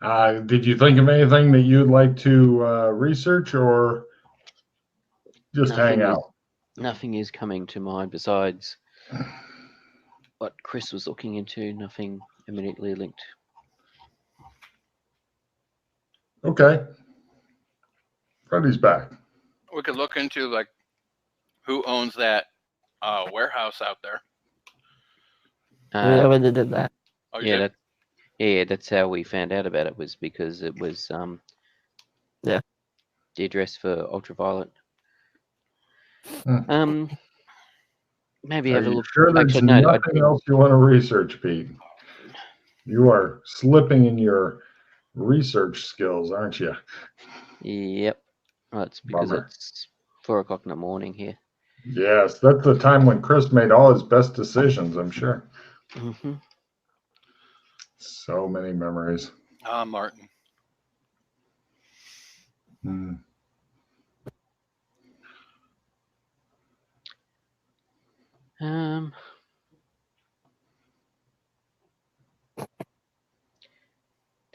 Did you think of anything that you'd like to research or just hang Nothing is out? nothing is coming to mind besides what Chris was looking into. Nothing immediately linked. Okay. Freddy's back. We could look into like who owns that warehouse out there. We Uh, already did that. Oh, you yeah, did? that's how we found out about it, was because it was Yeah. the address for ultraviolet. Hmm. Maybe Are have a you look. sure there's Actually, no. nothing else you want to research, Pete? You are slipping in your research skills, aren't you? Yep. Well, it's because Bummer. it's 4 o'clock in the morning here. Yes, that's the time when Chris made all his best decisions, I'm sure. Hmm. So many memories. Martin. Hmm. Um, the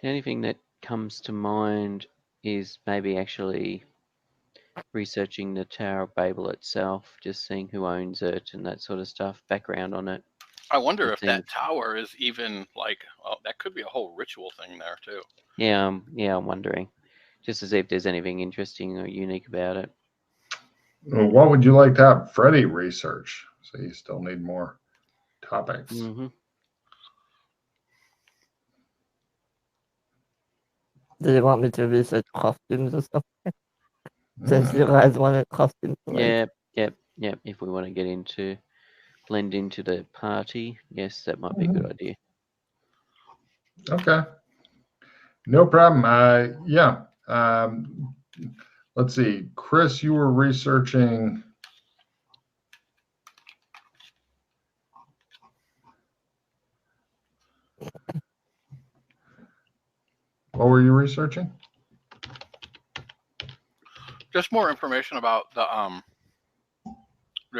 only thing that comes to mind is maybe actually researching the Tower of Babel itself, just seeing who owns it and that sort of stuff, background on it. I wonder and if seeing- that tower is even like, well, that could be a whole ritual thing there too. Yeah, I'm wondering, just to see if there's anything interesting or unique about it. Well, what would you like to have Freddie research? So you still need more topics. Hmm. Do you want me to research costumes or stuff? Since Hmm. you guys wanted costumes. Yeah, yep. If we want to get into blend into the party, yes, that might be a good idea. Okay. No problem. Yeah. Let's see. Chris, you were researching. What were you researching? Just more information about the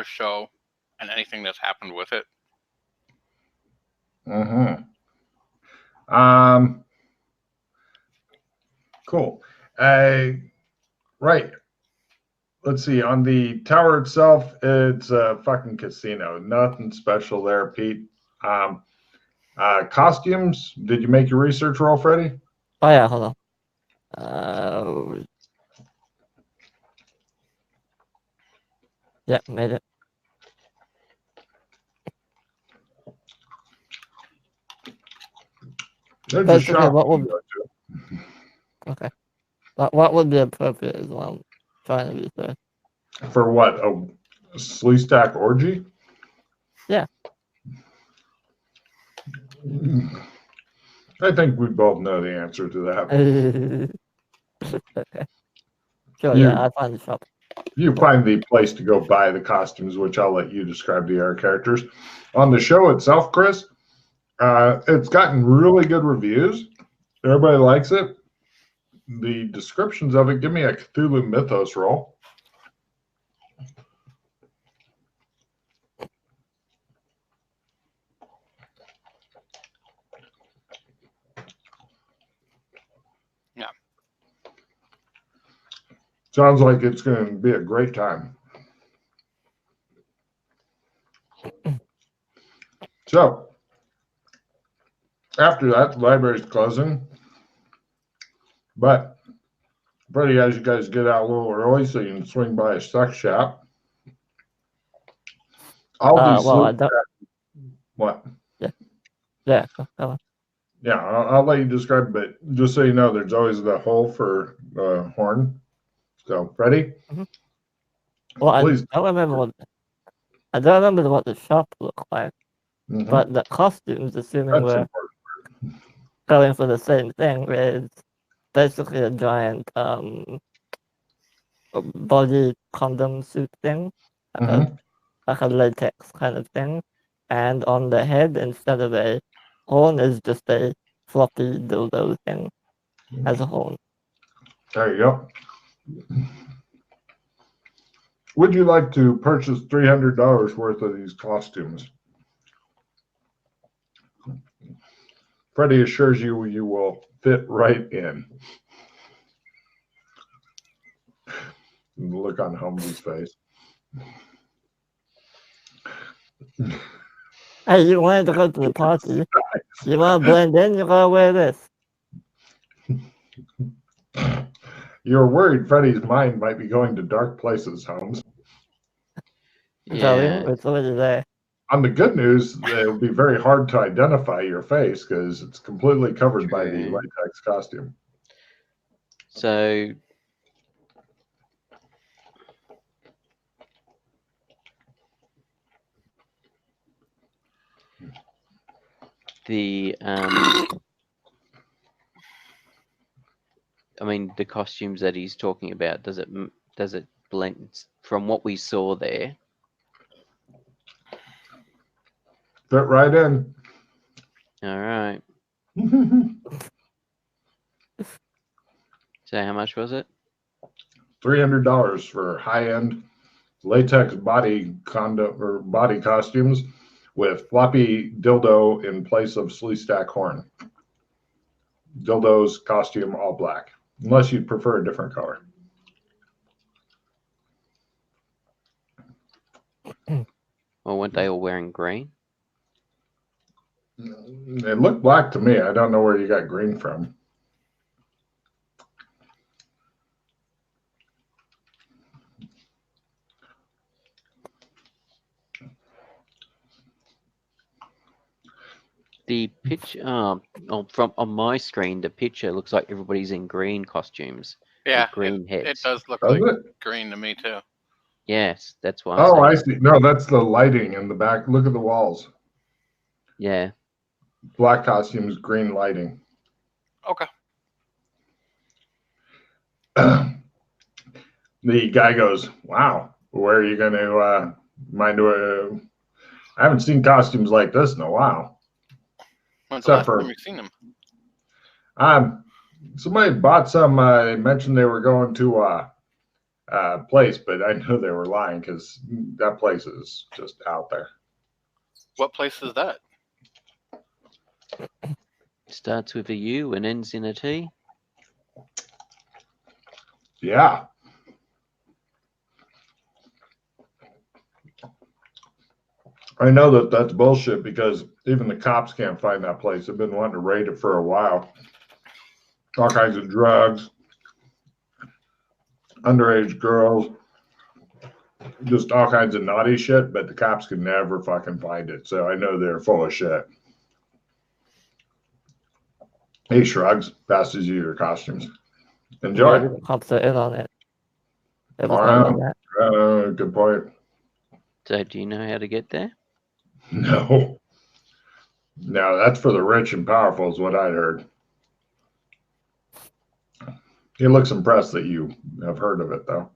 show and anything that's happened with it. Mm-hmm. Cool. Right. Let's see. On the tower itself, it's a fucking casino. Nothing special there, Pete. Costumes. Did you make your research roll, Freddie? Oh yeah, hold on. Yeah, made it. There's a That's okay. shop. What you would can go to. okay? What would be appropriate is what I'm trying to research. For what? A slee stack orgy? Yeah. I think we both know the answer to that. Okay. Sure. You- Yeah, I find the shop. You find the place to go buy the costumes, which I'll let you describe to our characters. On the show itself, Chris, it's gotten really good reviews. Everybody likes it. The descriptions of it, give me a Cthulhu Mythos roll. Yeah. Sounds like it's going to be a great time. So, after that, the library's closing. But Freddie has you guys get out a little early so you can swing by a sex shop. I'll be Well, I sleeping don't. What? Yeah. Go on. Yeah, I'll let you describe, but just so you know, there's always the hole for the horn. So, Freddie, Well, please. I don't remember what the shop looked like, Mhm. but the costumes, assuming That's we're important. going for the same thing, is basically a giant body condom suit thing, like Mhm. a latex kind of thing, and on the head, instead of a horn, is just a floppy dildo thing as a horn. There you go. Would you like to purchase $300 worth of these costumes? Freddy assures you you will fit right in. And the look on Holmes's face. Hey, you wanted to go to the party. You want to blend in? You gotta wear this. You're worried Freddy's mind might be going to dark places, Holmes. Tell Yeah. him it's already there. On the good news, it'll be very hard to identify your face because it's completely covered by the True. latex costume. So the I mean the costumes that he's talking about, does it blend from what we saw there? Fit right in. All right. So how much was it? $300 for high-end latex body costumes with floppy dildo in place of Sleestack horn. Dildo's costume all black, unless you'd prefer a different color. Or weren't they all wearing green? It looked black to me. I don't know where you got green from. The picture, from on my screen, the picture looks like everybody's in green costumes. Yeah, with green heads. it does look Does like it? green to me too. Yes, that's why. Oh, I see. No, that's the lighting in the back. Look at the walls. Yeah. Black costumes, green lighting. Okay. The guy goes, "Wow, where are you going to mind? I haven't seen costumes like this in a while." When's the Except last for- time you've seen them? Somebody bought some. They mentioned they were going to a place, but I know they were lying because that place is just out there. What place is that? Starts with a U and ends in a T. Yeah. I know that that's bullshit because even the cops can't find that place. They've been wanting to raid it for a while. All kinds of drugs, underage girls, just all kinds of naughty shit, but the cops can never fucking find it. So I know they're full of shit. He shrugs, passes you your costumes. Enjoy. Maybe the cops are in on it. It was All not right. like that. Good point. So do you know how to get there? No. No, that's for the rich and powerful is what I'd heard. He looks impressed that you have heard of it, though.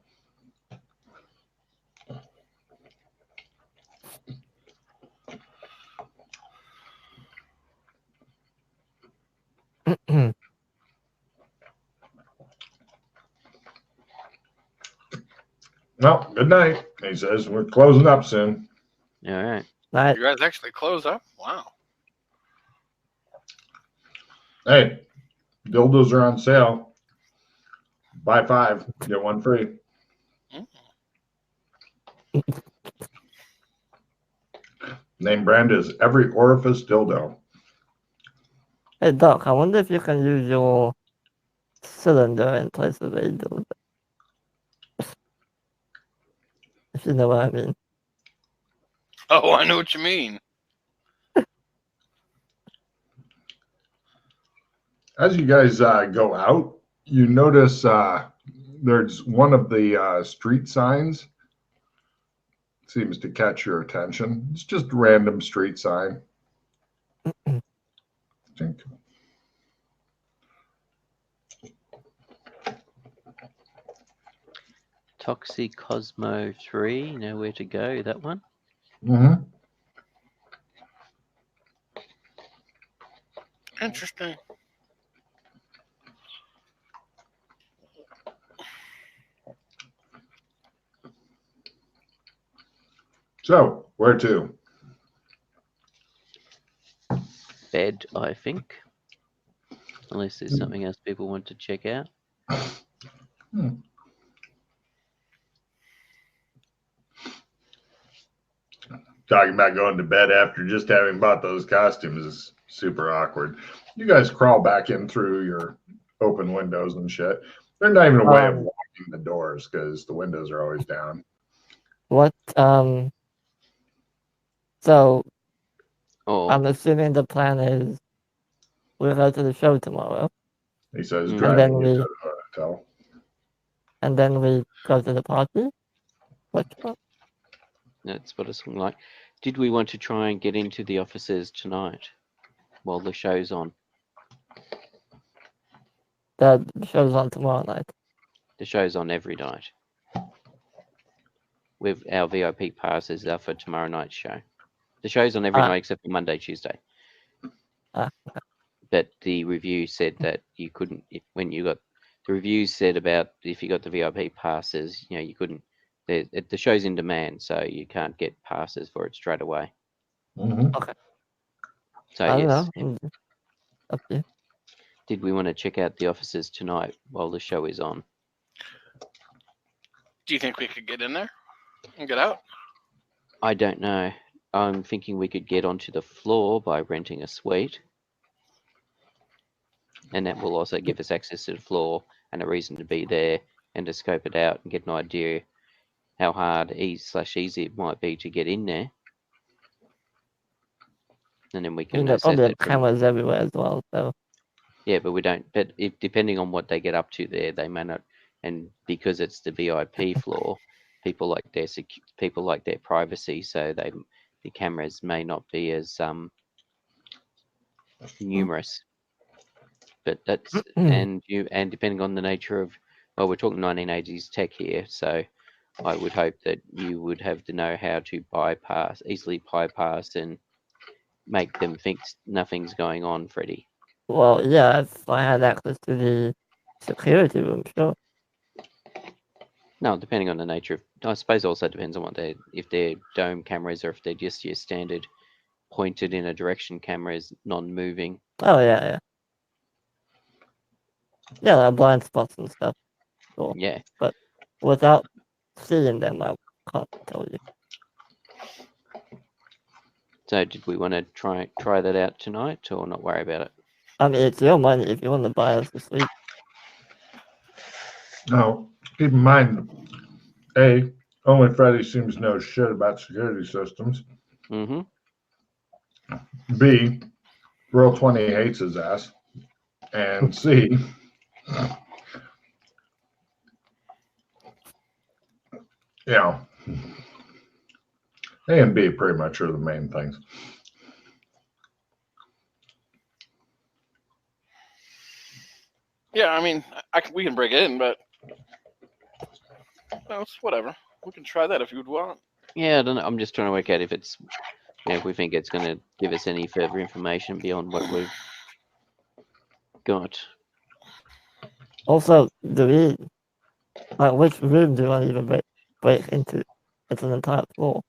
Well, good night, he says. We're closing up soon. All right. Night. You guys actually close up? Wow. Hey, dildos are on sale. Buy 5, get 1 free. Name brand is Every Orifice Dildo. Hey Doc, I wonder if you can use your cylinder in place of a dildo. If you know what I mean. Oh, I know what you mean. As you guys go out, you notice there's one of the street signs seems to catch your attention. It's just a random street sign. Think. Toxicosmo 3, know where to go, that one? Mm-hmm. Interesting. So, where to? Bed, I think. Unless there's something else people want to check out. Talking about going to bed after just having bought those costumes is super awkward. You guys crawl back in through your open windows and shit. There's not even a way of locking the doors because the windows are always down. What? So Or I'm assuming the plan is we'll go to the show tomorrow, He says, And driving then you we- to the hotel. and then we go to the party. What? that's what it's looking like. Did we want to try and get into the offices tonight while the show's on? The show's on tomorrow night. The show's on every night. With our VIP passes are for tomorrow night's show. The show's on every night except for Monday, Tuesday. But the review said that you couldn't, when you got, the review said about if you got the VIP passes, you know, you couldn't, the show's in demand, so you can't get passes for it straight away. Mm-hmm. So I don't yes, know. Up to you. did we want to check out the offices tonight while the show is on? Do you think we could get in there and get out? I don't know. I'm thinking we could get onto the floor by renting a suite. And that will also give us access to the floor and a reason to be there and to scope it out and get an idea how hard easy it might be to get in there. And then we I can mean, they assess probably have it from, cameras everywhere as well. So yeah, but we don't, but if, depending on what they get up to there, they may not, and because it's the VIP floor, people like their privacy, so the cameras may not be as numerous. But that's and depending on the nature of, well, we're talking 1980s tech here, so I would hope that you would have to know how to easily bypass and make them think nothing's going on, Freddie. well, yeah, if I had access to the security room, sure. No, depending on the nature of, I suppose also depends on if they're dome cameras or if they're just your standard pointed in a direction cameras, non-moving. Oh yeah. Yeah, there are blind spots and stuff. Sure. Yeah. But without seeing them, I can't tell you. So did we want to try that out tonight or not worry about it? I mean, it's your money if you want to buy us a suite. Now, keep in mind, A, only Freddie seems to know shit about security systems. Mm-hmm. B, Roll20 hates his ass. And C, you know, A and B pretty much are the main things. Yeah, I mean, we can break it in, but no, it's whatever. We can try that if you'd want. Yeah, I don't know. I'm just trying to work out if it's, if we think it's going to give us any further information beyond what we've got. Also, which room do I even break into? It's an entire floor.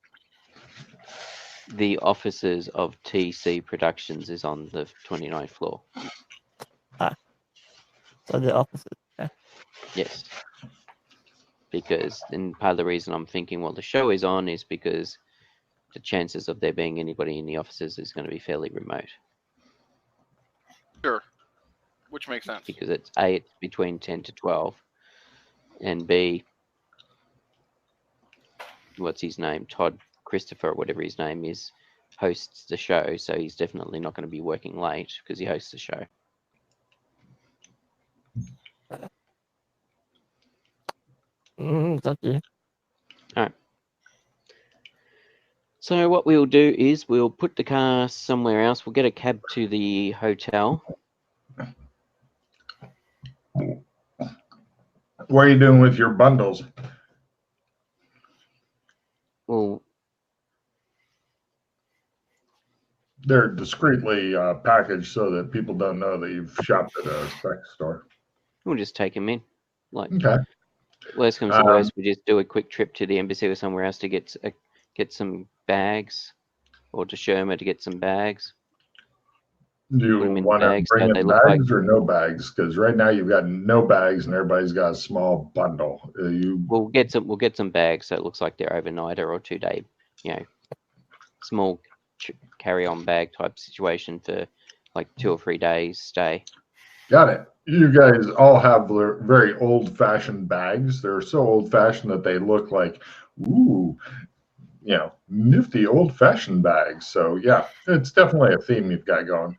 The offices of TC Productions is on the 29th floor. So the opposite. Yeah. Yes. Because, and part of the reason I'm thinking while the show is on is because the chances of there being anybody in the offices is going to be fairly remote. Sure. Which makes sense. Because it's A, it's between 10 to 12, and B, what's his name? Todd Christopher, or whatever his name is, hosts the show, so he's definitely not going to be working late because he hosts the show. It's up to you. All right. So what we'll do is we'll put the car somewhere else. We'll get a cab to the hotel. What are you doing with your bundles? Well, They're discreetly packaged so that people don't know that you've shopped at a spec store. we'll just take him in. Like, Okay. worst comes to worst, we just do a quick trip to the embassy or somewhere else to get some bags, or to Sherma to get some bags. Do you Put 'em in want to bags bring so in they look like- bags or no bags? Because right now you've got no bags and everybody's got a small bundle. We'll get some bags so it looks like they're overnighter or 2-day, small carry-on bag type situation for like 2 or 3 days stay. Got it. You guys all have very old-fashioned bags. They're so old-fashioned that they look like, ooh, nifty old-fashioned bags. So yeah, it's definitely a theme you've got going.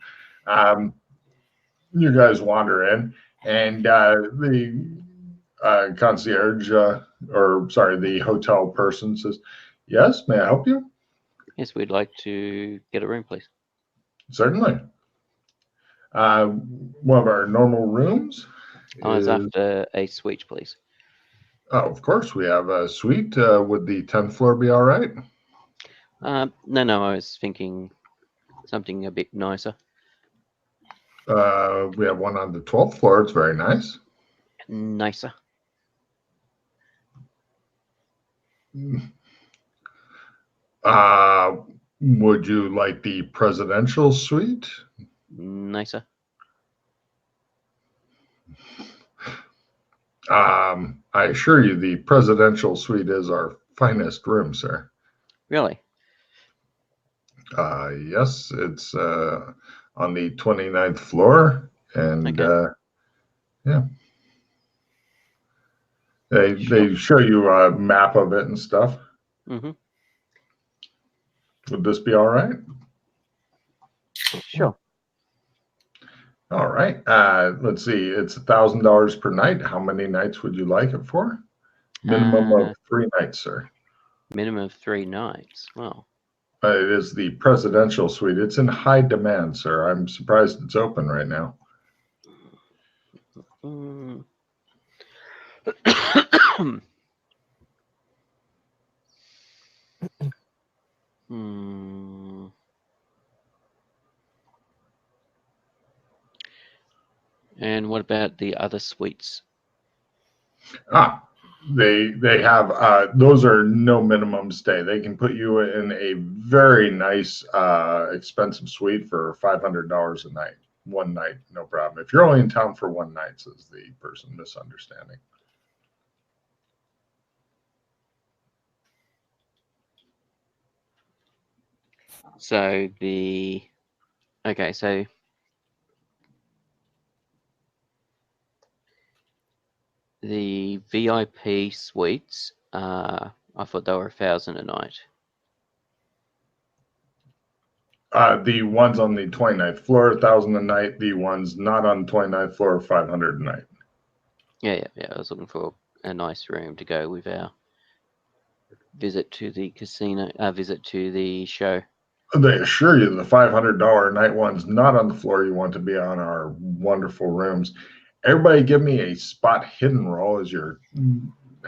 You guys wander in, and the concierge, the hotel person says, "Yes, may I help you?" Yes, we'd like to get a room, please. Certainly. One of our normal rooms. I was is- after a suite, please. Oh, of course, we have a suite. Would the 10th floor be all right? No, I was thinking something a bit nicer. We have one on the 12th floor. It's very nice. Nicer. Would you like the presidential suite? Nicer. I assure you, the presidential suite is our finest room, sir. Really? Yes, it's on the 29th floor, and Okay. yeah, they show you a map of it and stuff. Mm-hmm. Would this be all right? Sure. All right. Let's see. It's $1,000 per night. How many nights would you like it for? Minimum of 3 nights, sir. Minimum of 3 nights. Wow. It is the presidential suite. It's in high demand, sir. I'm surprised it's open right now. Mm. Hmm. And what about the other suites? They have those are no minimum stay. They can put you in a very nice expensive suite for $500 a night. One night, no problem. If you're only in town for one night, says the person misunderstanding. So so the VIP suites, I thought they were 1,000 a night. The ones on the 29th floor, 1,000 a night. The ones not on the 29th floor, 500 a night. Yeah. I was looking for a nice room to go with our visit to the casino, visit to the show. They assure you the $500 a night ones not on the floor. You want to be on our wonderful rooms. Everybody give me a spot hidden roll as you're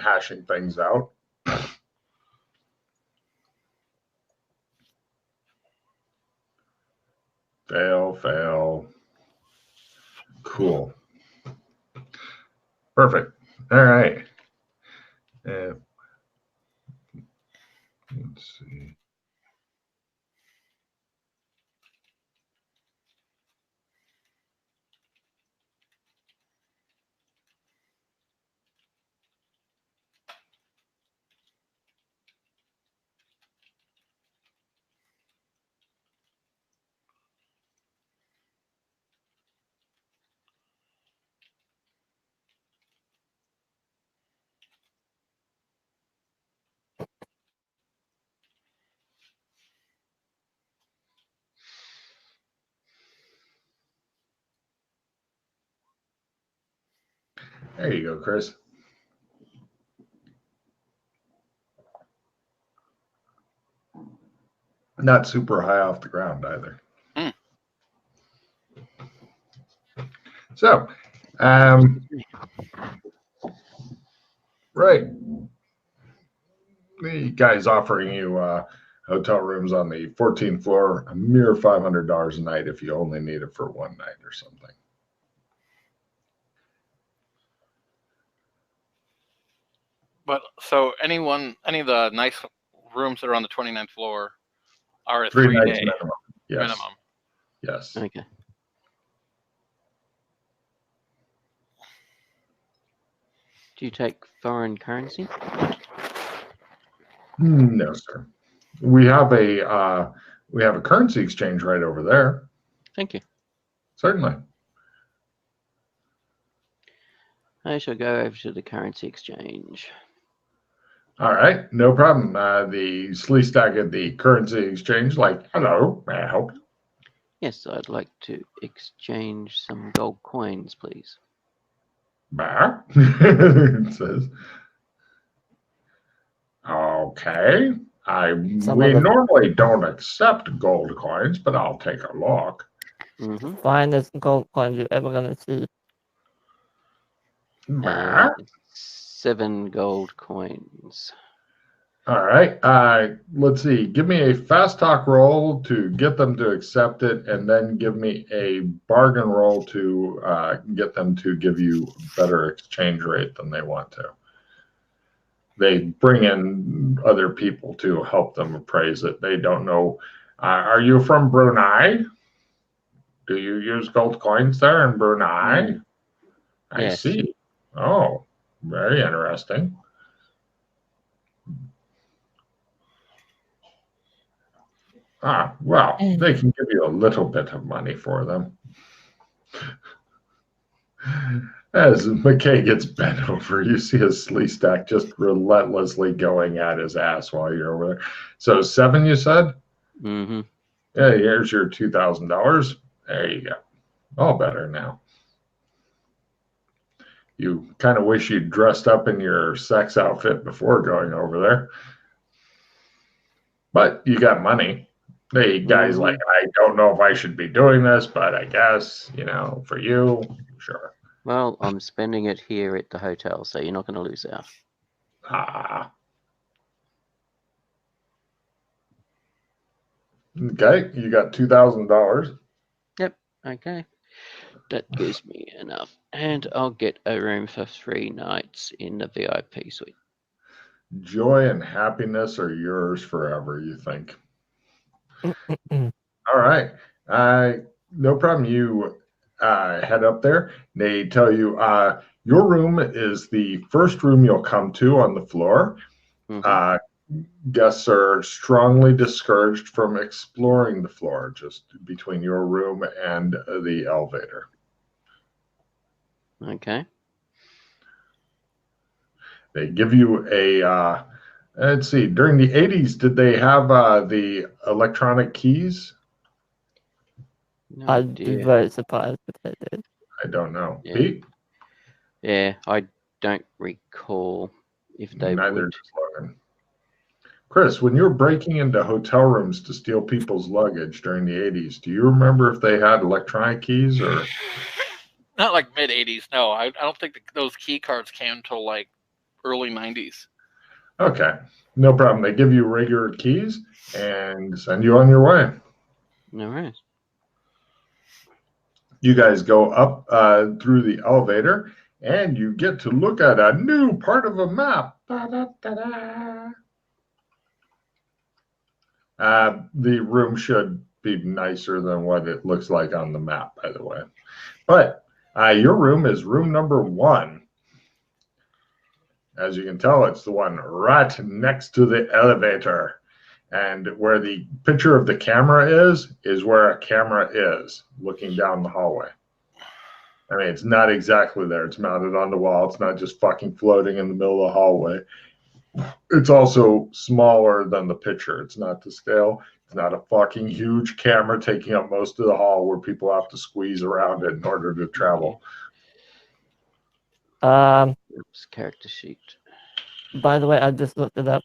hashing things out. Fail. Cool. Perfect. All right. Let's see. There you go, Chris. Not super high off the ground either. So, right. The guy's offering you hotel rooms on the 14th floor, a mere $500 a night if you only need it for one night or something. But so any of the nice rooms that are on the 29th floor are a 3 3 nights day minimum. Yes. minimum. Yes. Okay. Do you take foreign currency? No, sir. We have a currency exchange right over there. Thank you. Certainly. I shall go over to the currency exchange. All right, no problem. The Sleestack at the currency exchange, like, hello, may I help you? Yes, I'd like to exchange some gold coins, please. Bah. It says, okay. We normally don't accept gold coins, but I'll take a look. Mm-hmm. Finest gold coin you're ever gonna see. Bah. 7 gold coins. All right. Let's see. Give me a fast talk roll to get them to accept it, and then give me a bargain roll to get them to give you a better exchange rate than they want to. They bring in other people to help them appraise it. They don't know. Are you from Brunei? Do you use gold coins there in Brunei? I Yes. see. Oh, very interesting. Well, they can give you a little bit of money for them. As McKay gets bent over, you see his Sleestack just relentlessly going at his ass while you're over there. So 7, you said? Mm-hmm. Yeah, here's your $2,000. There you go. All better now. You kind of wish you'd dressed up in your sex outfit before going over there. But you got money. The guy's like, I don't know if I should be doing this, but I guess, for you, sure. Well, I'm spending it here at the hotel, so you're not going to lose out. Okay, you got $2,000. Yep, okay. That gives me enough. And I'll get a room for 3 nights in the VIP suite. Joy and happiness are yours forever, you think. All right. No problem. You head up there. They tell you your room is the first room you'll come to on the floor. Mm-hmm. Guests are strongly discouraged from exploring the floor, just between your room and the elevator. Okay. They give you a, let's see, during the 80s, did they have the electronic keys? No I'd be idea. very surprised if they did. I don't know. Yeah. Pete? Yeah, I don't recall if they Neither would. does Logan. Chris, when you were breaking into hotel rooms to steal people's luggage during the 80s, do you remember if they had electronic keys or? Not like mid 80s. No, I don't think those key cards came until like early 90s. Okay, no problem. They give you regular keys and send you on your way. All right. You guys go up through the elevator and you get to look at a new part of a map. Da-da-da-da. The room should be nicer than what it looks like on the map, by the way. But your room is room number 1. As you can tell, it's the one right next to the elevator. And where the picture of the camera is where a camera is looking down the hallway. I mean, it's not exactly there. It's mounted on the wall. It's not just fucking floating in the middle of the hallway. It's also smaller than the picture. It's not to scale. It's not a fucking huge camera taking up most of the hall where people have to squeeze around it in order to travel. Oops, character sheet. By the way, I just looked it up.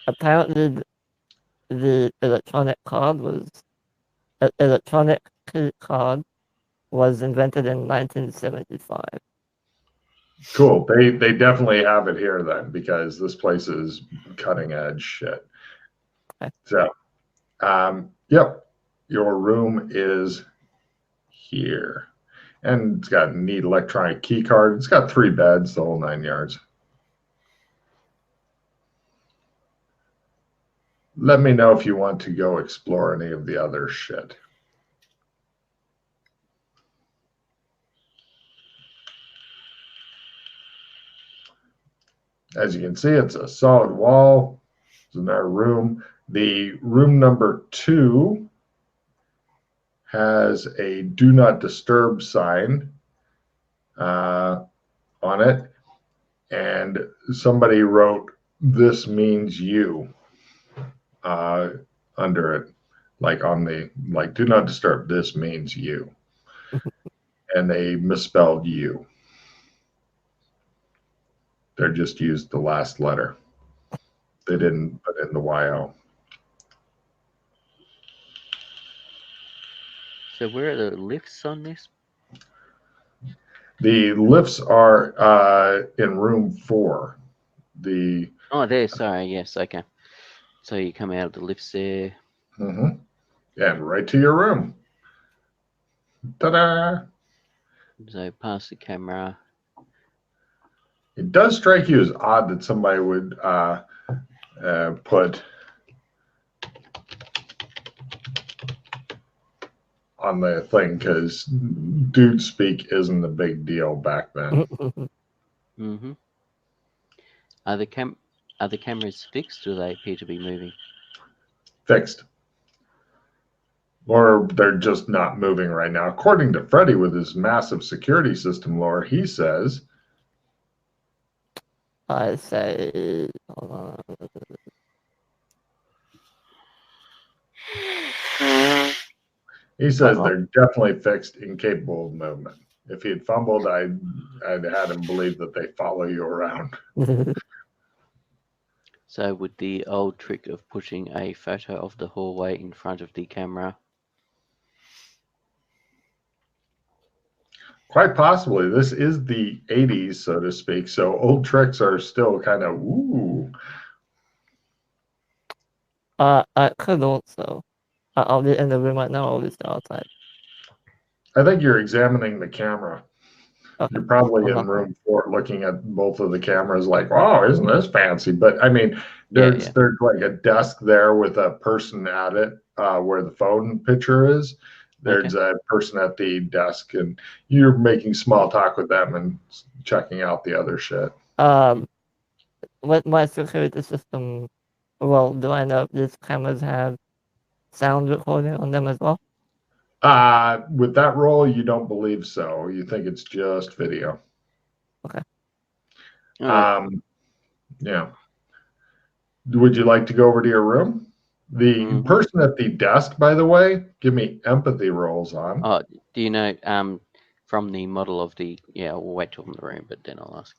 Apparently, the electronic key card was invented in 1975. Cool. They definitely have it here then, because this place is cutting edge shit. Okay. So, yep, your room is here. And it's got a neat electronic key card. It's got 3 beds, the whole 9 yards. Let me know if you want to go explore any of the other shit. As you can see, it's a solid wall. It's another room. The room number 2 has a do not disturb sign on it. And somebody wrote, "This means you," under it. Like on the, like, do not disturb, this means you. And they misspelled you. They just used the last letter. They didn't put in the YO. So where are the lifts on this? The lifts are in room 4. Oh, there. Sorry. Yes. Okay. So you come out of the lifts there. And right to your room. Ta-da! So past the camera. It does strike you as odd that somebody would put on the thing, because dude speak isn't a big deal back then. Mm-hmm. Are the cameras fixed, or do they appear to be moving? Fixed. Or they're just not moving right now. According to Freddy, with his massive security system lore, he says, I say, hold on. he says they're definitely fixed, incapable of movement. If he had fumbled, I'd had him believe that they follow you around. So would the old trick of putting a photo of the hallway in front of the camera? Quite possibly. This is the 80s, so to speak, so old tricks are still kind of, ooh. I could also. I'll be in the room right now, I'll be still outside. I think you're examining the camera. Okay. You're probably in room 4 looking at both of the cameras like, wow, isn't this fancy? But I mean, there's like a desk there with a person at it where the phone picture is. There's a person at the desk, and you're making small talk with them and checking out the other shit. With my security system, well, do I know if these cameras have sound recording on them as well? With that roll, you don't believe so. You think it's just video. Okay. Yeah. Would you like to go over to your room? The person at the desk, by the way, give me empathy rolls on. Oh, do you know from the model of the? Yeah, we'll wait till I'm in the room, but then I'll ask.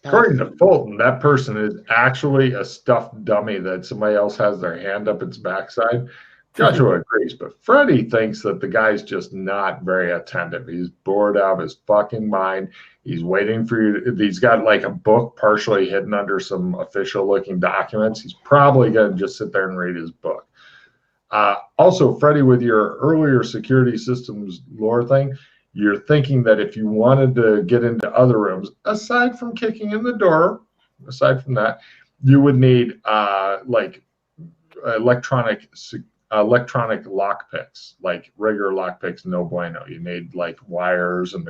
According to Fulton, that person is actually a stuffed dummy that somebody else has their hand up its backside. Joshua agrees, but Freddy thinks that the guy's just not very attentive. He's bored out of his fucking mind. He's waiting for you. He's got like a book partially hidden under some official looking documents. He's probably going to just sit there and read his book. Also, Freddy, with your earlier security systems lore thing, you're thinking that if you wanted to get into other rooms, aside from kicking in the door, aside from that, you would need like electronic lockpicks, like regular lockpicks, no bueno. You need like wires and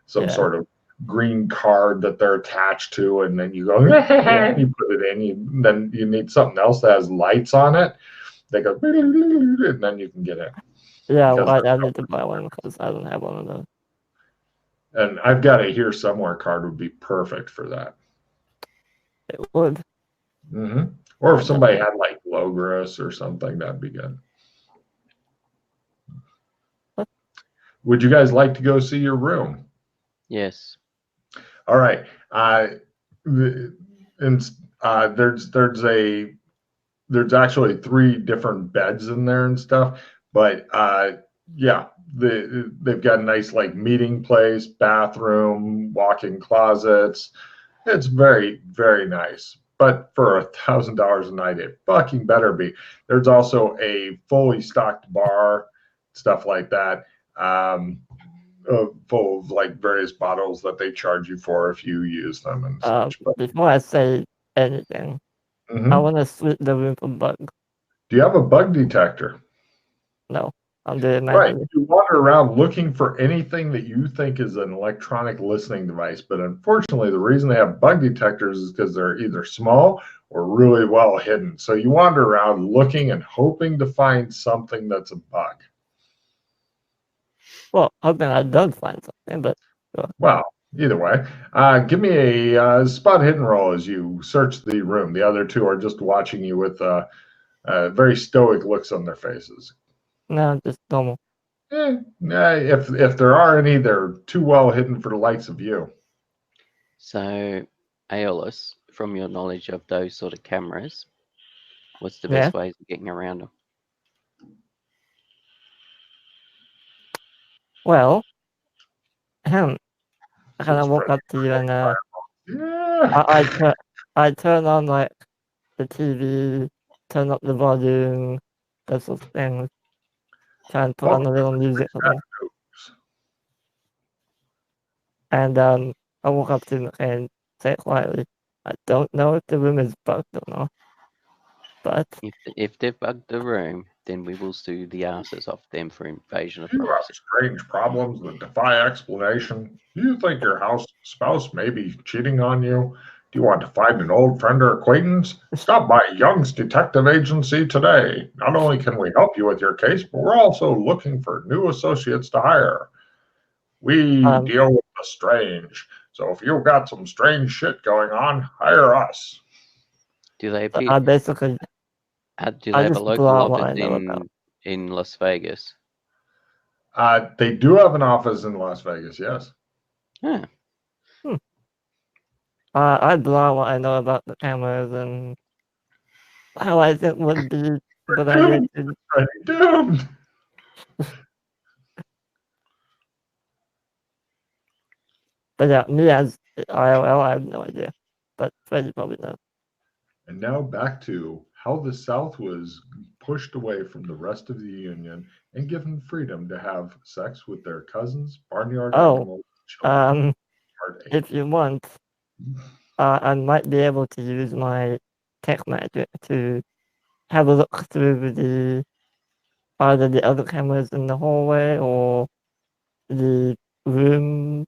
some sort of green card that they're attached to, and then you go, you put it in. Then you need something else that has lights on it. They go, and then you can get in. Yeah, I need to buy one because I don't have one of those. And I've got a Here Somewhere card would be perfect for that. It would. Or if somebody had like Logris or something, that'd be good. Would you guys like to go see your room? Yes. All right. There's actually 3 different beds in there and stuff, but yeah, they've got a nice like meeting place, bathroom, walk-in closets. It's very, very nice. But for $1,000 a night, it fucking better be. There's also a fully stocked bar, stuff like that, full of like various bottles that they charge you for if you use them and such. But before I say anything, I want to split the room for bugs. Do you have a bug detector? No. I'll do it Right. manually. You wander around looking for anything that you think is an electronic listening device, but unfortunately, the reason they have bug detectors is because they're either small or really well hidden. So you wander around looking and hoping to find something that's a bug. Well, hoping I don't find something, but Well, either way, give me a spot hidden roll as you search the room. The other two are just watching you with very stoic looks on their faces. no, just normal. If there are any, they're too well hidden for the likes of you. So, Aeolus, from your knowledge of those sort of cameras, what's the Yeah. best ways of getting around them? Well, I kind of It's walk Freddy. up to you and Yeah. I turn on like the TV, turn up the volume, those sort of things. Try and put on a little music for them. And I walk up to him and say quietly, I don't know if the room is bugged or not, but If they've bugged the room, then we will sue the asses off them for invasion of You have privacy. strange problems that defy explanation. Do you think your house spouse may be cheating on you? Do you want to find an old friend or acquaintance? Stop by Young's Detective Agency today. Not only can we help you with your case, but we're also looking for new associates to hire. We deal with the strange. So if you've got some strange shit going on, hire us. Do they appear? I basically Do they I have a just local blow out what office I know about. in Las Vegas? They do have an office in Las Vegas, yes. Huh. I blow out what I know about the cameras and how I think would be a good idea to. Pretty doomed. But yeah, me as IOL, I have no idea. But Freddy probably knows. And now back to how the South was pushed away from the rest of the Union and given freedom to have sex with their cousins, barnyard animals, children. Part 8. If you want, I might be able to use my tech magic to have a look through either the other cameras in the hallway or the room,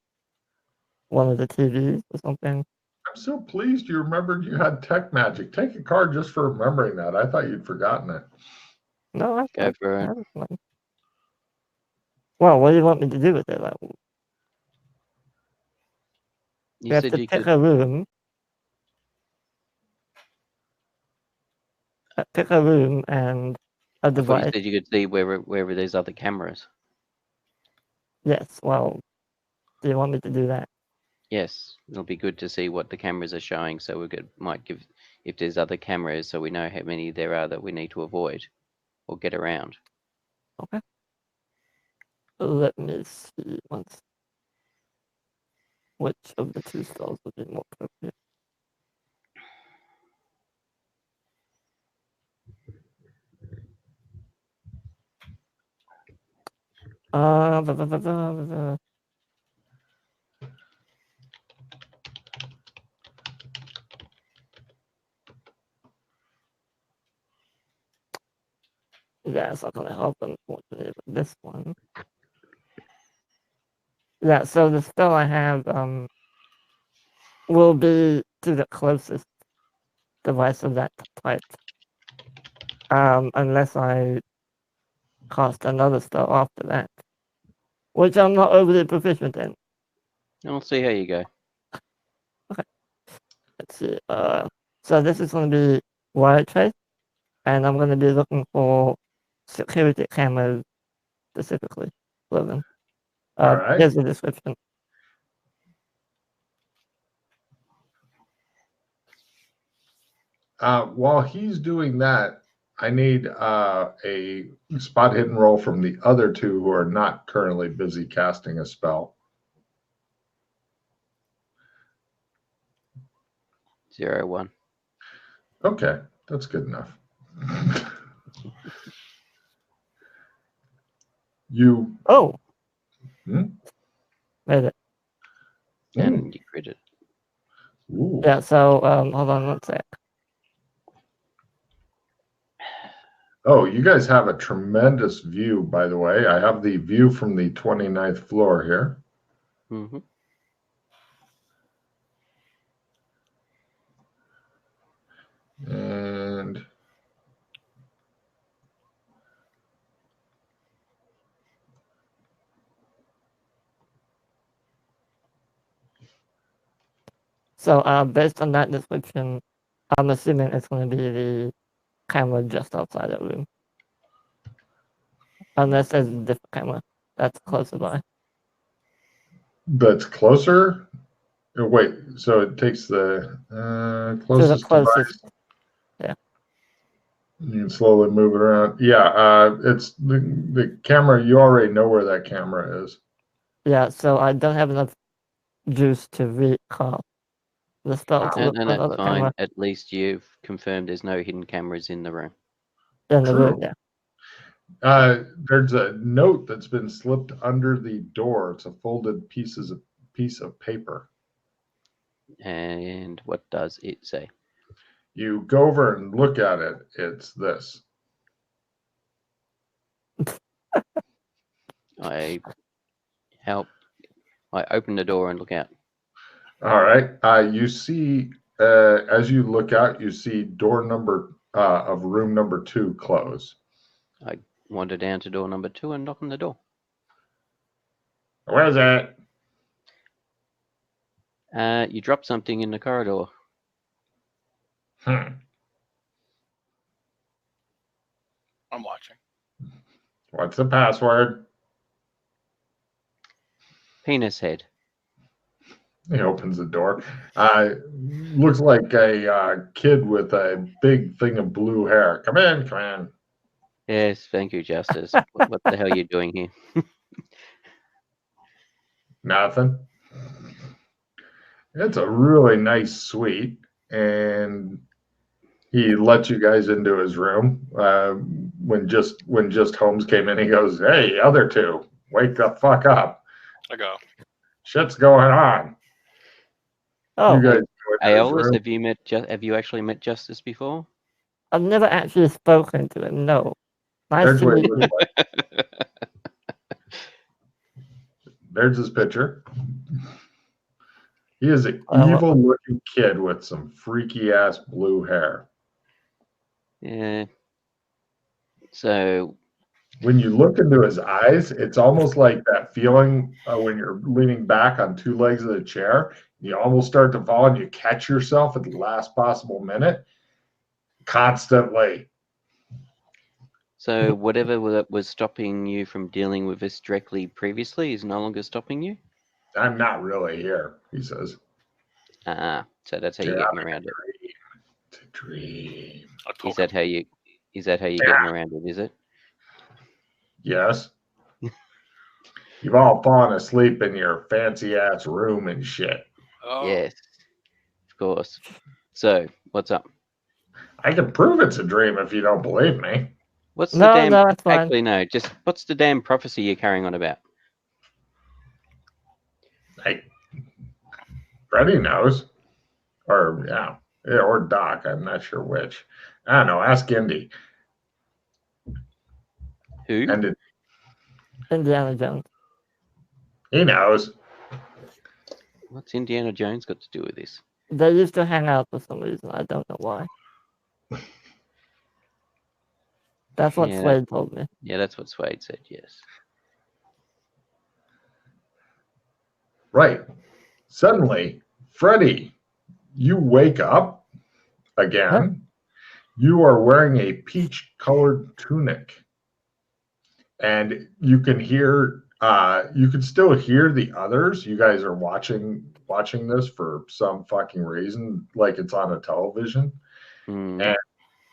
one of the TVs or something. I'm so pleased you remembered you had tech magic. Take a card just for remembering that. I thought you'd forgotten it. No, I Go for it. have one. Well, what do you want me to do with it? Like, You we have said to you pick could. a room. Pick a room and a I thought you device. said you could see wherever there's other cameras. Yes, well, do you want me to do that? Yes, it'll be good to see what the cameras are showing, so might give if there's other cameras, so we know how many there are that we need to avoid or get around. Okay. Let me see once. Which of the two styles would be more appropriate? Yeah, it's not gonna help unfortunately with this one. Yeah, so the spell I have will be to the closest device of that type. Unless I cast another spell after that. Which I'm not overly proficient in. I'll see how you go. Okay. Let's see. So this is gonna be wire trace, and I'm gonna be looking for security cameras specifically. Logan. All right. Here's the description. While he's doing that, I need a spot hidden roll from the other two who are not currently busy casting a spell. 0-1. Okay, that's good enough. You. Oh. Hmm? Made it. And you crit it. Ooh. Yeah, so hold on one sec. Oh, you guys have a tremendous view, by the way. I have the view from the 29th floor here. Mm-hmm. And So, based on that description, I'm assuming it's going to be the camera just outside the room. Unless there's a different camera that's closer by. that's closer. Oh, wait, so it takes the closest closest. device. Yeah. You can slowly move it around. Yeah, it's the camera. You already know where that camera is. Yeah, so I don't have enough juice to recall the spell to look And for that's another fine. camera At least you've confirmed there's no hidden cameras in the room. in the True. room. Yeah. There's a note that's been slipped under the door. It's a folded piece of paper. And what does it say? You go over and look at it. It's this. I open the door and look out. All right. You see, as you look out, you see door number of room number 2 close. I wander down to door number 2 and knock on the door. Where's that? You drop something in the corridor. I'm watching. What's the password? Penis head. He opens the door. Looks like a kid with a big thing of blue hair. Come in, come in. Yes, thank you, Justice. What the hell are you doing here? Nothing. It's a really nice suite, and he lets you guys into his room. When just Holmes came in, he goes, "Hey, other two, wake the fuck up! I go. Shit's going on." Oh, You guys go into his Aeolus, room. have you actually met Justice before? I've never actually spoken to him. No. Nice There's to what he meet you. looks like. There's his picture. He is an evil-looking kid with some freaky-ass blue hair. Yeah. So When you look into his eyes, it's almost like that feeling when you're leaning back on 2 legs of the chair. You almost start to fall and you catch yourself at the last possible minute constantly. So whatever was stopping you from dealing with this directly previously is no longer stopping you? I'm not really here, he says. So that's how you're getting around it. It's a dream. Is that how you're getting around it, is it? Yes. You've all fallen asleep in your fancy ass room and shit. Oh. Yes. Of course. So, what's up? I can prove it's a dream if you don't believe me. What's the No, damn that's fine. actually no, just what's the damn prophecy you're carrying on about? Hey, Freddie knows. Or or Doc. I'm not sure which. I don't know. Ask Indy. Who? And Indiana Jones. he knows. What's Indiana Jones got to do with this? They used to hang out for some reason. I don't know why. That's what Slade told me. Yeah, that's what Swade said, yes. Right. Suddenly, Freddie, you wake up again. Huh? You are wearing a peach-colored tunic. And you can hear you can still hear the others. You guys are watching this for some fucking reason, like it's on a television. And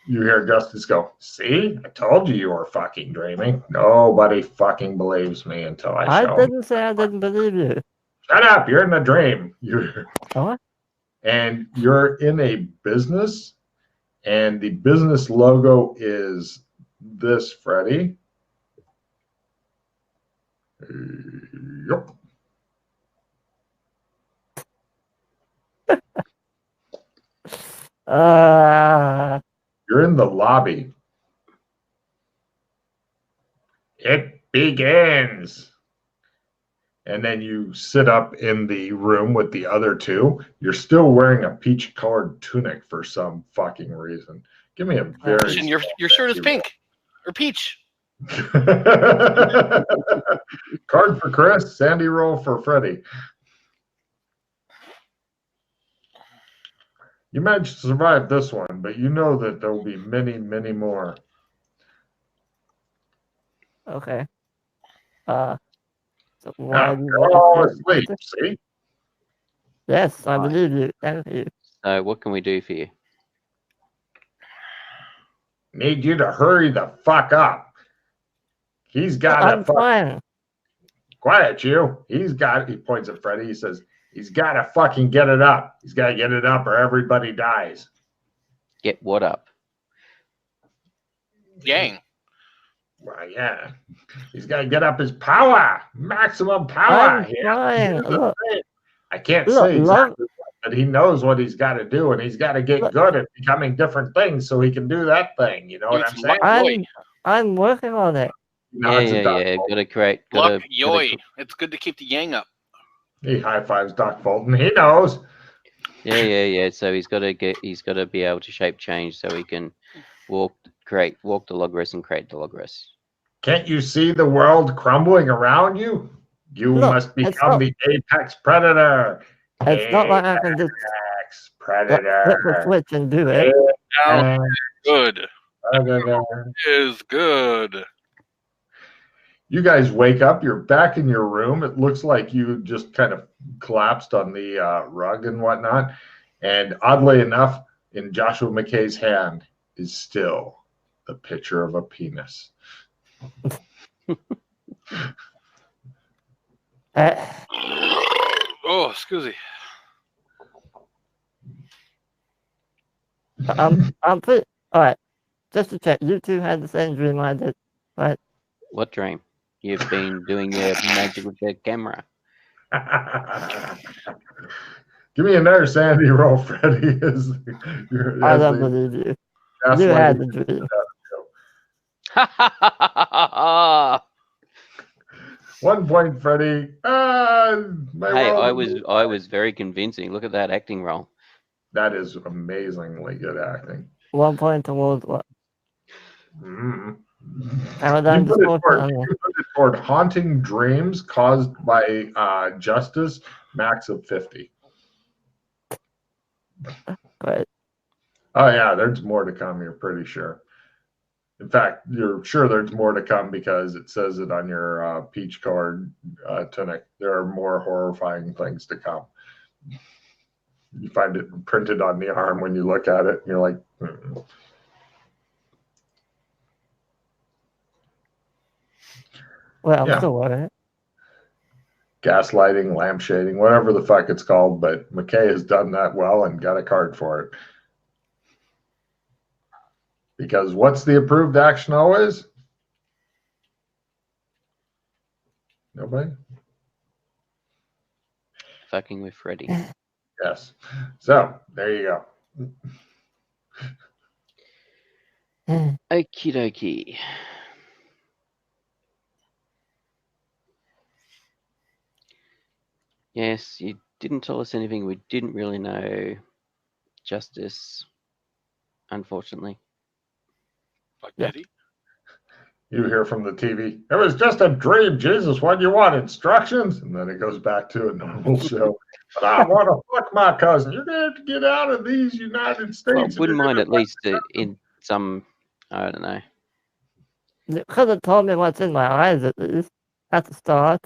you hear Justice go, "See? I told you were fucking dreaming." Nobody fucking believes me until I show I didn't say I didn't believe you. Shut up, you're in a dream. What? And you're in a business, and the business logo is this, Freddie. Yep. You're in the lobby. It begins. And then you sit up in the room with the other two. You're still wearing a peach-colored tunic for some fucking reason. Give me a very And your shirt is pink or peach. Card for Chris, Sandy roll for Freddie. You managed to survive this one, but you know that there will be many, many more. Okay. So Now, why do you they're want all to asleep, see? Yes, I Right. believe you. Thank you. So what can we do for you? Need you to hurry the fuck up. He's got I'm to fuck. fine. Quiet, you. He points at Freddie. He says, he's got to fucking get it up. He's got to get it up or everybody dies. Get what up? Yang. Well, yeah. He's got to get up his power. Maximum power. I'm He has to trying. do the Look, thing. I can't look, say exactly what, but he knows what he's got to do, and he's got to get Look. good at becoming different things so he can do that thing. You know what I'm It's saying? I'm working on it. Yeah. Gotta create. Luck, yoy. It's good to keep the yang up. He high fives Doc Bolton. He knows. Yeah. So he's got to be able to shape change so he can walk the logress and create the logress. Can't you see the world crumbling around you? You Look, must it's become not- the apex predator. It's not like I can just Apex flip the predator. switch and do it. Now, Apex good. predator. Is good. You guys wake up. You're back in your room. It looks like you just kind of collapsed on the rug and whatnot. And oddly enough, in Joshua McKay's hand is still the picture of a penis. Oh, excuse me. I'm pretty. All right. Just to check, you two had the same dream I did, right? What dream? You've been doing your magic with the camera. Give me another Sandy roll, Freddie. I don't believe you. You had the dream. 1 point, Freddie. Hey, I was very convincing. Look at that acting role. That is amazingly good acting. 1 point towards what? Mm-hmm. Paradigm You put distortion. it toward haunting dreams caused by justice, max of 50. Great. Oh, yeah, there's more to come, you're pretty sure. In fact, you're sure there's more to come because it says it on your peach colored tunic. There are more horrifying things to come. You find it printed on the arm when you look at it, and you're like, Well, I'm Yeah. still worried. Gaslighting, lampshading, whatever the fuck it's called. But McKay has done that well and got a card for it. Because what's the approved action always? Nobody? Fucking with Freddy. Yes. So there you go. Okie dokie. Yes, you didn't tell us anything we didn't really know. Justice, unfortunately. Fuck, Yeah. did he? You hear from the TV, it was just a dream. Jesus, what do you want? Instructions? And then it goes back to a normal show. But I want to fuck my cousin. You're going to have to get out of these United States. Well, wouldn't mind at least in some, I don't know. You could have told me what's in my eyes at least at the start.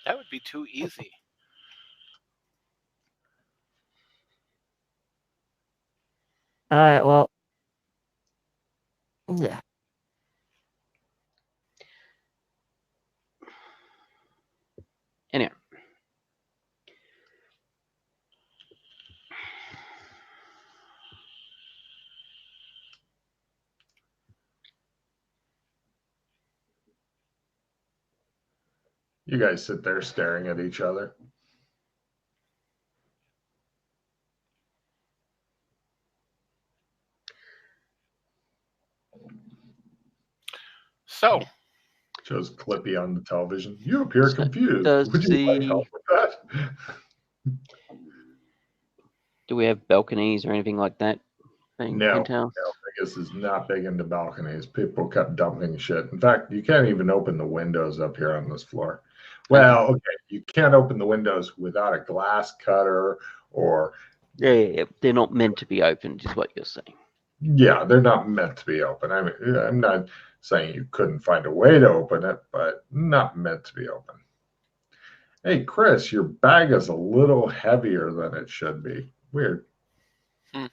That would be too easy. All right, well, yeah. Anyway. You guys sit there staring at each other. So, Shows Clippy on the television. You appear So confused. does Would you like help with that? Do we have balconies or anything like that? No, Penthouse? Vegas is not big into balconies. People kept dumping shit. In fact, you can't even open the windows up here on this floor. Well, okay, you can't open the windows without a glass cutter or. Yeah, they're not meant to be opened, is what you're saying. Yeah, they're not meant to be open. I mean, I'm not saying you couldn't find a way to open it, but not meant to be open. Hey, Chris, your bag is a little heavier than it should be. Weird. I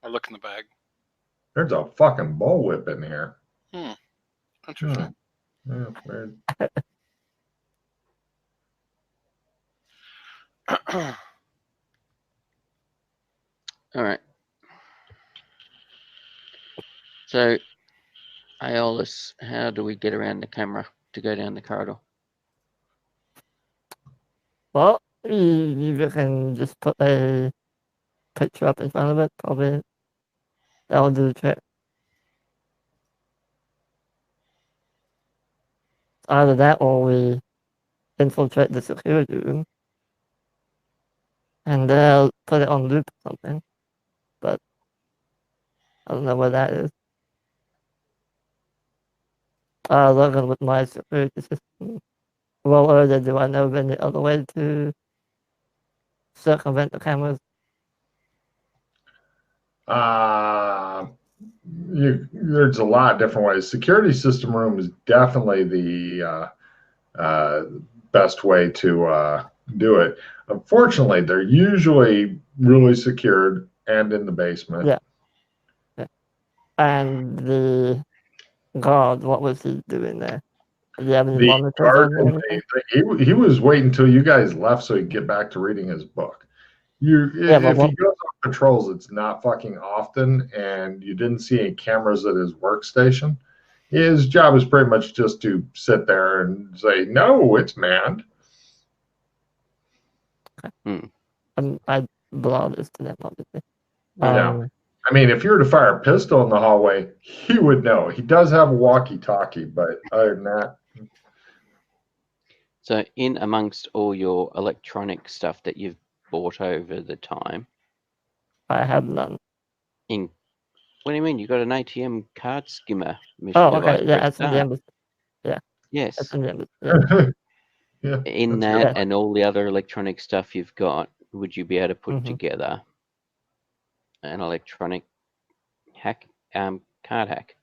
look in the bag. There's a fucking bullwhip in here. Interesting. Yeah, weird. All right. So, Aeolus, how do we get around the camera to go down the corridor? Well, you can just put a picture up in front of it, probably. That'll do the trick. Either that or we infiltrate the security room and they'll put it on loop or something. But I don't know where that is. Logan, with my security system, well, either do I know of any other way to circumvent the cameras? There's a lot of different ways. Security system room is definitely the best way to do it. Unfortunately, they're usually really secured and in the basement. Yeah. And the guard, what was he doing there? Did he have any monitors on or anything? He was waiting until you guys left so he'd get back to reading his book. If he goes on patrols, it's not fucking often, and you didn't see any cameras at his workstation. His job is pretty much just to sit there and say, "No, it's manned." I blow this to them, obviously. Yeah. I mean, if you were to fire a pistol in the hallway, he would know. He does have a walkie-talkie, but other than that. So, in amongst all your electronic stuff that you've bought over the time, I have none. What do you mean? You got an ATM card skimmer mission? Oh, okay. Yeah, that's in the embassy. Yeah. Yes. That's in the embassy. Yeah. In that and all the other electronic stuff you've got, would you be able to put together an electronic hack, card hack?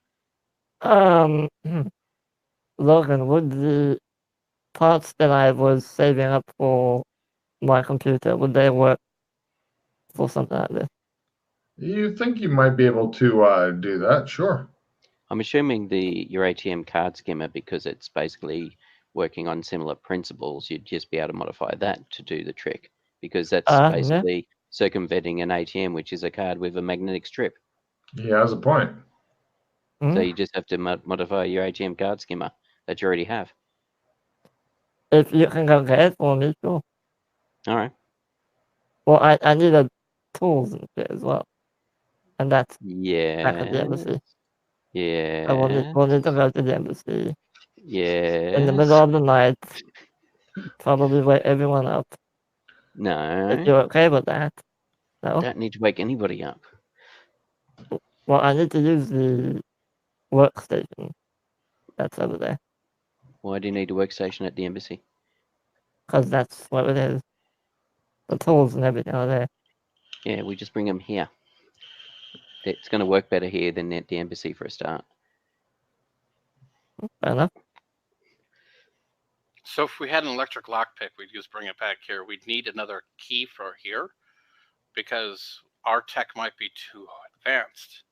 Logan, would the parts that I was saving up for my computer, would they work for something like this? You think you might be able to do that? Sure. I'm assuming your ATM card skimmer, because it's basically working on similar principles, you'd just be able to modify that to do the trick, because that's basically circumventing an ATM, which is a card with a magnetic strip. He has a point. So you just have to modify your ATM card skimmer that you already have. If you can go get it for me, sure. All right. Well, I need tools and shit as well. And that's back at the Yeah. embassy. Yeah. I will need to go to the embassy. Yeah. In the middle of the night. Probably wake everyone up. No. If you're okay with that. No? Don't need to wake anybody up. Well, I need to use the workstation that's over there. Why do you need a workstation at the embassy? Because that's what it is. The tools and everything are there. Yeah, we just bring them here. It's going to work better here than at the embassy for a start. Fair enough. So if we had an electric lockpick, we'd just bring it back here. We'd need another key for here because our tech might be too advanced.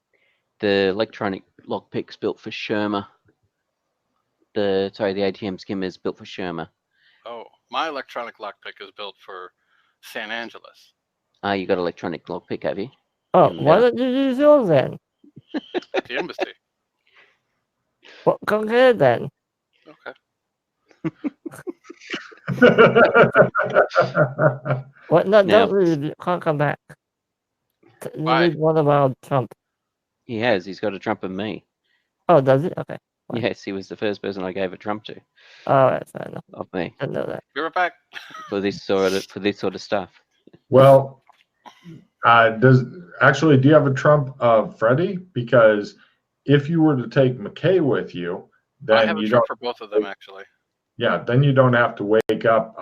The electronic lockpick's built for Sherma. The ATM skimmer is built for Sherma. Oh, my electronic lockpick is built for San Angeles. Ah, you got electronic lockpick, have you? Oh, why don't you use yours then? At the embassy. Well, go ahead then. Okay. What? No, don't leave. You can't come back. You need one of our Trump. He has. He's got a Trump of me. Oh, does it? Okay. Fine. Yes, he was the first person I gave a Trump to All right, fair enough. of me I know that. Be right back. for this sort of stuff. Well, do you have a Trump of Freddie? Because if you were to take McKay with you, I then have a you Trump don't. for both of them, actually. Yeah, then you don't have to wake up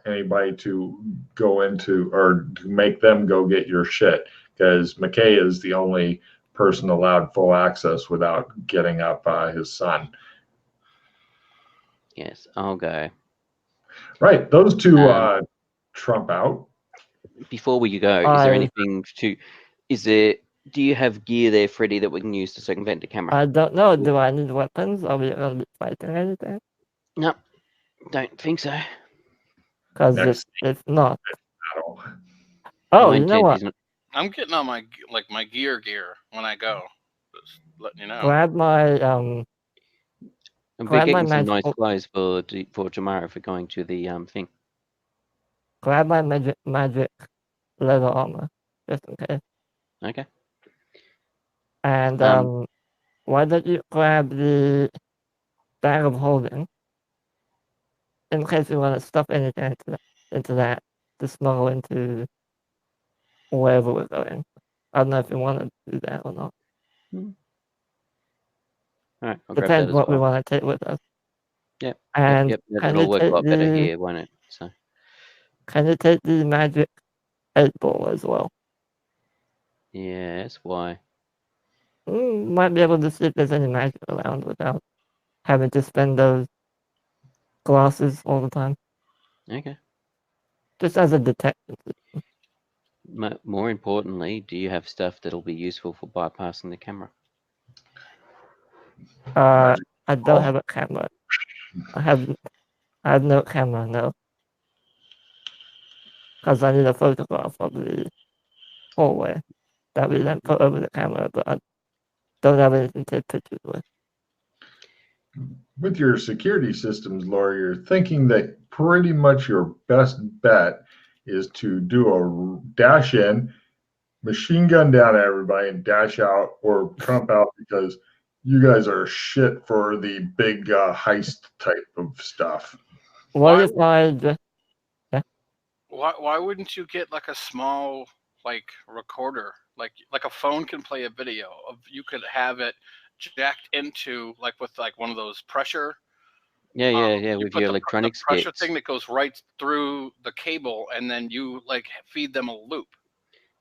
anybody to go into or to make them go get your shit, because McKay is the only person allowed full access without getting up his son. Yes, I'll go. Right, those two trump out. Before we go, is there anything to? Do you have gear there, Freddy, that we can use to circumvent the camera? I don't know. Do I need weapons? Are we going to be fighting anything? No, don't think so. Because if not. Battle. Oh, My you know intent what? isn't- I'm getting all my gear when I go. Just letting you know. Grab my I'm grab my getting some nice magic. clothes for tomorrow for going to the thing. Grab my magic leather armor, just in case. Okay. And why don't you grab the bag of holding in case you want to stuff anything into that to smuggle into wherever we're going. I don't know if you want to do that or not. All right, I'll grab that Depends as what we well. want to take with us. Yep. And Yep. can That'll you work a take lot better the here, won't it? So. can you take the magic 8-ball as well? Yes. Why? Might be able to see if there's any magic around without having to spend those glasses all the time. Okay. Just as a detection. More importantly, do you have stuff that'll be useful for bypassing the camera? I don't have a camera. I have no camera, no. Because I need a photograph of the hallway that we then put over the camera, but I don't have anything to take pictures with. With your security systems, Laura, you're thinking that pretty much your best bet is to do a dash in, machine gun down everybody, and dash out or trump out, because you guys are shit for the big heist type of stuff. What if I just... Why wouldn't you get like a small recorder, like a phone can play a video of? You could have it jacked into with one of those pressure. Yeah. With your electronics pressure kits. thing that goes right through the cable, and then you feed them a loop.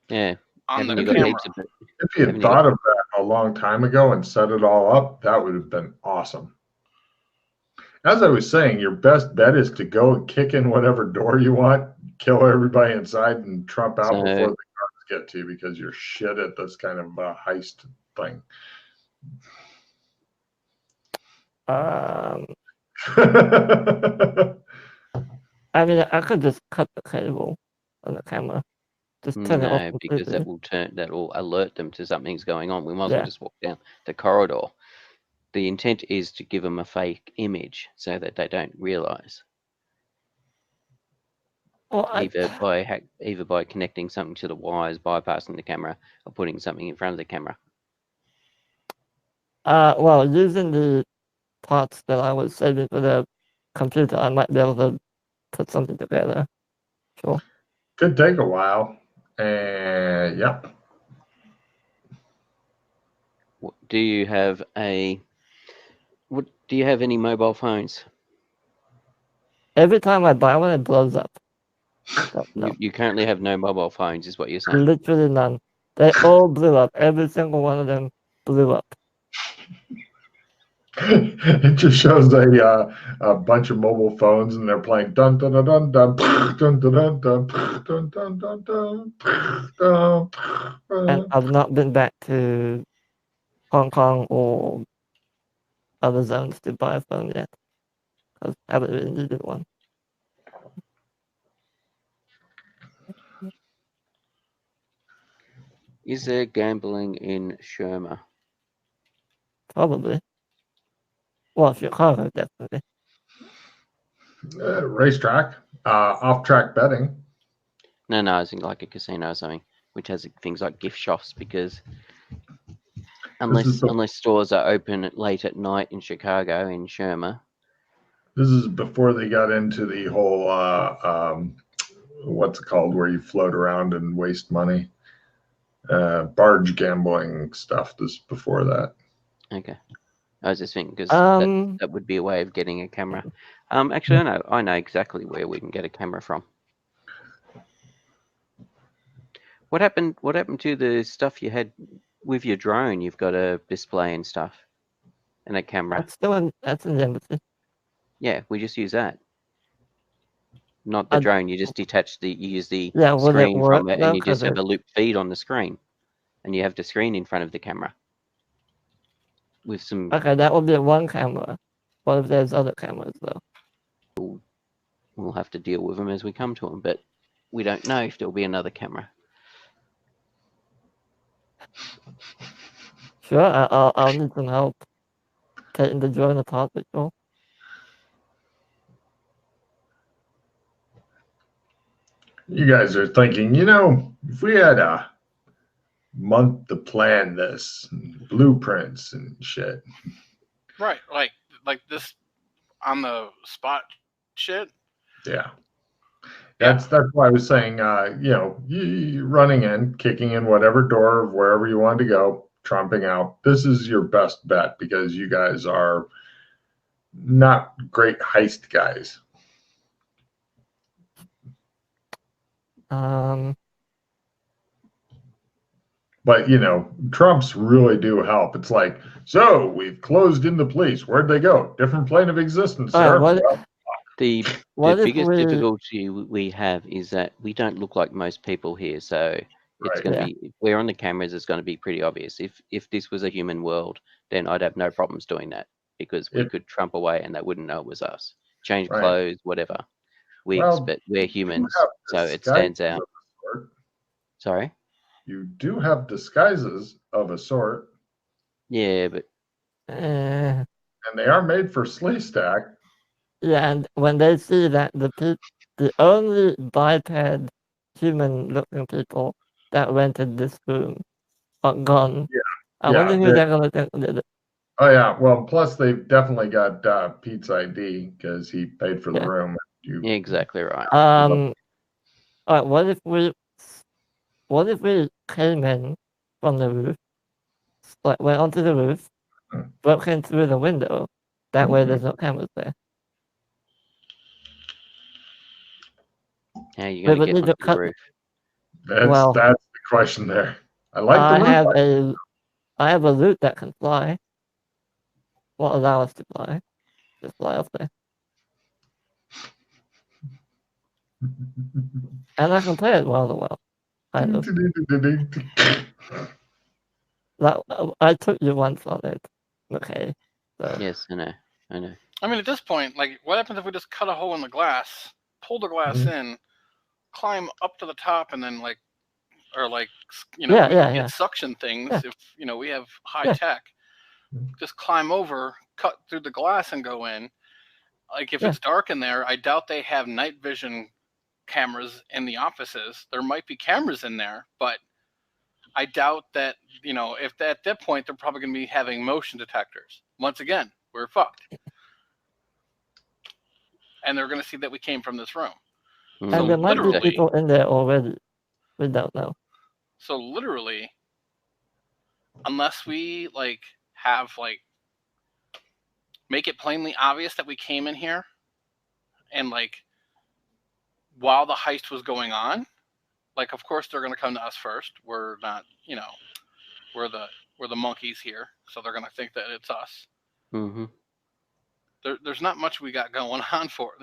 Yeah. On Haven't the you got camera. heaps of it? If you had thought of that a long time ago and set it all up, that would have been awesome. As I was saying, your best bet is to go and kick in whatever door you want, kill everybody inside, and trump out before the guards get to you, because you're shit at this kind of heist thing. I mean, I could just cut the cable on the camera. Just turn it off No, completely. because that will alert them to something's going on. We might as well just walk down the corridor. The intent is to give them a fake image so that they don't realize. Well, either by connecting something to the wires, bypassing the camera, or putting something in front of the camera. Well, using the parts that I was saving for the computer, I might be able to put something together. Sure. Could take a while. Yeah. Do you have any mobile phones? Every time I buy one, it blows up. No. You currently have no mobile phones, is what you're saying? Literally none. They all blew up. Every single one of them blew up. It just shows a bunch of mobile phones, and they're playing dun dun dun dun dun dun dun dun dun dun dun dun dun. And I've not been back to Hong Kong or other zones to buy a phone yet, because I haven't really needed one. Is there gambling in Sherma? Probably. Well, Chicago, definitely. Racetrack, off-track betting. No, I think like a casino or something, which has things like gift shops, because Unless stores are open late at night in Chicago, in Shermer. This is before they got into the whole what's it called, where you float around and waste money, barge gambling stuff. This is before that. Okay. I was just thinking because Um, that would be a way of getting a camera. Actually, I know exactly where we can get a camera from. What happened to the stuff you had with your drone? You've got a display and stuff, and a camera. that's in the embassy. Yeah, we just use that. Not the drone. You just you use the Will it screen work from it, though? and you just 'Cause have a loop feed on the screen, and you have the screen in front of the camera with some. okay, that will be one camera. What if there's other cameras though? We'll have to deal with them as we come to them, but we don't know if there'll be another camera. Sure, I'll need some help taking the drone apart, but sure. You guys are thinking, if we had a month to plan this, blueprints and shit. Right, like this on the spot shit. Yeah. That's why I was saying, you running in, kicking in whatever door of wherever you want to go, tromping out. This is your best bet because you guys are not great heist guys. But Trumps really do help. It's like, so we've closed in the police. Where'd they go? Different plane of existence, sir. The biggest difficulty we have is that we don't look like most people here, so it's going to be, if we're on the cameras, it's going to be pretty obvious. If this was a human world, then I'd have no problems doing that because we could trump away and they wouldn't know it was us. Change clothes, whatever, wigs, but we're humans, so it stands out. Sorry? You do have disguises of a sort. Yeah, but and they are made for Sleestack. Yeah, and when they see that the only biped human-looking people that rented this room are gone. Yeah. I wonder who they're gonna think did it. Oh yeah, well, plus they've definitely got Pete's ID because he paid for the room. Yeah, exactly right. All right, what if we came in from the roof, like went onto the roof, broke in through the window? That way, there's no cameras there. How are you going to get onto the roof? That's the question there. I like the roof. I have a loot that can fly. What allow us to fly? Just fly up there. And I can play it well. Kind of. I took you once on it. Okay. So. Yes, I know. I mean, at this point, like, what happens if we just cut a hole in the glass, pull the glass in, climb up to the top, and then get suction things if we have high tech. Just climb over, cut through the glass, and go in. Like, if it's dark in there, I doubt they have night vision cameras in the offices. There might be cameras in there, but I doubt that, if at that point they're probably going to be having motion detectors. Once again, we're fucked. And they're going to see that we came from this room. And so there might be people in there already. We don't know. So literally, unless we have make it plainly obvious that we came in here and while the heist was going on, of course they're going to come to us first. We're not, we're the monkeys here, so they're going to think that it's us. Mm-hmm. There's not much we got going on for